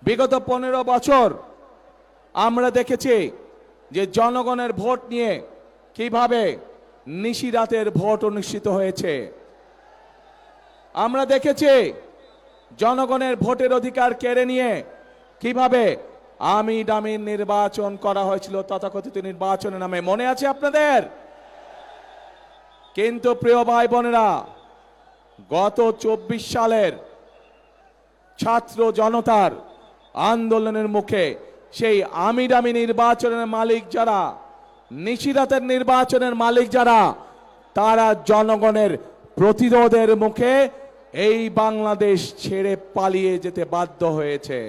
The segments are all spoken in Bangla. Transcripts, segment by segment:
বিগত 15 বছর আমরা দেখেছি যে জনগণের ভোট নিয়ে কিভাবে নিশিরাতের ভোট অনুষ্ঠিত হয়েছে। আমরা দেখেছি জনগণের ভোটের অধিকার কেড়ে নিয়ে কিভাবে আমি দামি নির্বাচন করা হয়েছিল তথাকথিত নির্বাচনের নামে, মনে আছে আপনাদের? কিন্তু প্রিয় ভাই বোনেরা, গত 24 সালের ছাত্র জনতার আন্দোলনের মুখে সেই আমি দামি নির্বাচনের মালিক যারা, নিশিরাতের নির্বাচনের মালিক যারা, তারা জনগণের প্রতিরোধের মুখে এই বাংলাদেশ ছেড়ে পালিয়ে যেতে বাধ্য হয়েছে।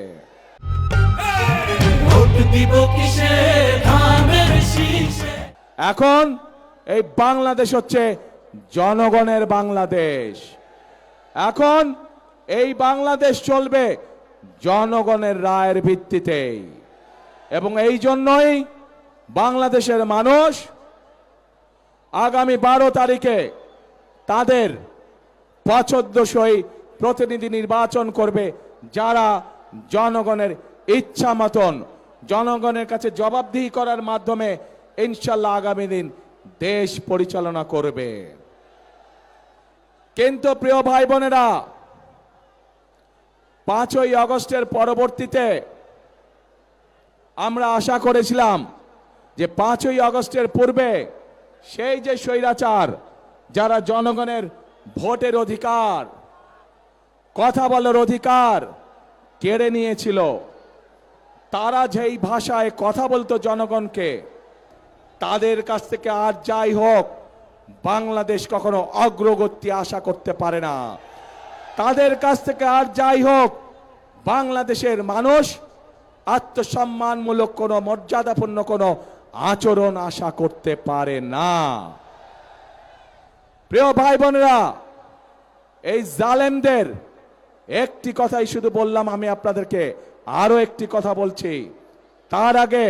এখন এই বাংলাদেশ হচ্ছে জনগণের বাংলাদেশ। এখন এই বাংলাদেশ চলবে জনগণের রায়ের ভিত্তিতে, এবং এই জন্যই বাংলাদেশের মানুষ আগামী 12 তারিখে তাদের পছন্দসই প্রতিনিধি নির্বাচন করবে, যারা জনগণের ইচ্ছা মতন জনগণের কাছে জবাবদিহি করার মাধ্যমে ইনশাল্লাহ আগামী দিন দেশ পরিচালনা করবে। কিন্তু প্রিয় ভাই বোনেরা, 5ই আগস্টের পরবর্তীতে আমরা আশা করেছিলাম যে 5ই আগস্টের পূর্বে সেই যে স্বৈরাচার যারা জনগণের ভোটের অধিকার, কথা বলার অধিকার কেড়ে নিয়েছিল, তারা যেই ভাষায় কথা বলতো জনগণকে, তাদের কাছ থেকে আর যাই হোক বাংলাদেশ কখনো অগ্রগতি আশা করতে পারে না। তাদের কাছ থেকে আর যাই হোক বাংলাদেশের মানুষ আত্মসম্মানমূলক কোনো মর্যাদাপূর্ণ কোনো আচরণ আশা করতে পারে না। প্রিয় ভাই বোনেরা, এই জালেমদের একটি কথাই শুধু বললাম, আমি আপনাদেরকে আরো একটি কথা বলছি। তার আগে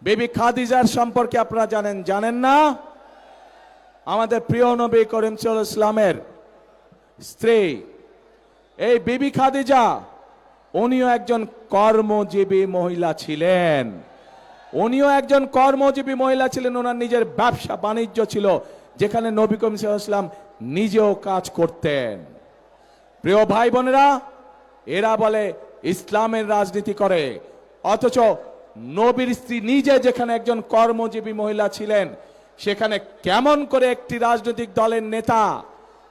বিবি খাদিজার সম্পর্কে আপনারা জানেন না? আমাদের প্রিয় নবী করিম সাল্লাল্লাহু আলাইহি ওয়াসাল্লামের স্ত্রী এই বিবি খাদিজা, উনিও একজন কর্মজীবী মহিলা ছিলেন। উনিও একজন কর্মজীবী মহিলা ছিলেন। ওনার নিজের ব্যবসা বাণিজ্য ছিল, যেখানে নবী করিম সাল্লাল্লাহু আলাইহি ওয়াসাল্লাম নিজেও কাজ করতেন। প্রিয় ভাই বোনেরা, এরা বলে ইসলামের রাজনীতি করে, অথচ নবীর স্ত্রী নিজে যেখানে একজন কর্মজীবী মহিলা ছিলেন, সেখানে কেমন করে একটি রাজনৈতিক দলের নেতা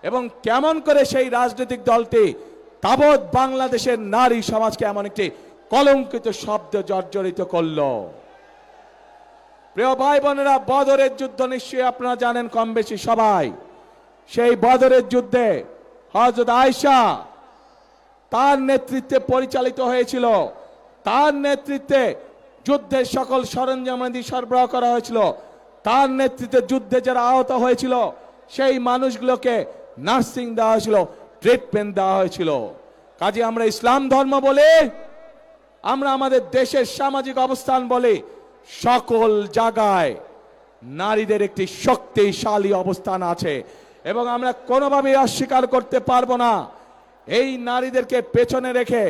এবং কেমন করে সেই রাজনৈতিক দলটি তাবৎ বাংলাদেশের নারী সমাজকে এমন একটি কলঙ্কিত শব্দ জর্জরিত করল। প্রিয় ভাই বোনেরা, বদরের যুদ্ধ নিশ্চয়ই আপনারা জানেন কম বেশি সবাই। সেই বদরের যুদ্ধে হযরত আয়েশা তার নেতৃত্বে পরিচালিত হয়েছিল। তার নেতৃত্বে যুদ্ধের সকল সরঞ্জামাদি সরবরাহ করা হয়েছিল। তার নেতৃত্বে যুদ্ধে যারা আহত হয়েছিল সেই মানুষগুলোকে নার্সিং দেওয়া হয়েছিল, ট্রিটমেন্ট দেওয়া হয়েছিল। কাজে আমরা ইসলাম ধর্ম বলে, আমরা আমাদের দেশের সামাজিক অবস্থান বলে, সকল জায়গায় নারীদের একটি শক্তিশালী অবস্থান আছে, এবং আমরা কোনোভাবেই অস্বীকার করতে পারবো না এই নারীদেরকে পেছনে রেখে,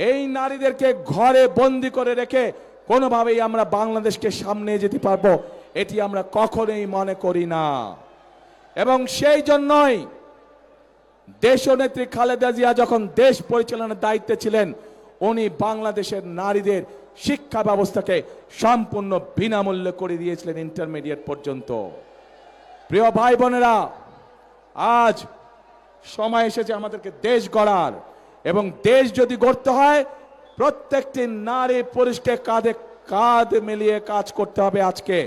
এই নারীদেরকে ঘরে বন্দি করে রেখে কোনোভাবেই আমরা বাংলাদেশকে সামনে যেতে পারবো, এটি আমরা কখনোই মনে করি না। এবং সেই জন্যই দেশনেত্রী খালেদা জিয়া যখন দেশ পরিচালনার দায়িত্বে ছিলেন, উনি বাংলাদেশের নারীদের শিক্ষা ব্যবস্থাকে সম্পূর্ণ বিনামূল্যে করে দিয়েছিলেন, ইন্টারমিডিয়েট পর্যন্ত। প্রিয় ভাই বোনেরা, আজ সময় এসেছে আমাদেরকে দেশ গড়ার, এবং দেশ যদি গড়তে হয় প্রত্যেকটি নারী পুরুষকে কাঁধে কাঁধ মিলিয়ে কাজ করতে হবে আজকে।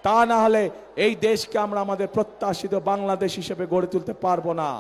তা না হলে এই দেশকে আমরা আমাদের প্রত্যাশিত বাংলাদেশ হিসেবে গড়ে তুলতে পারবো না।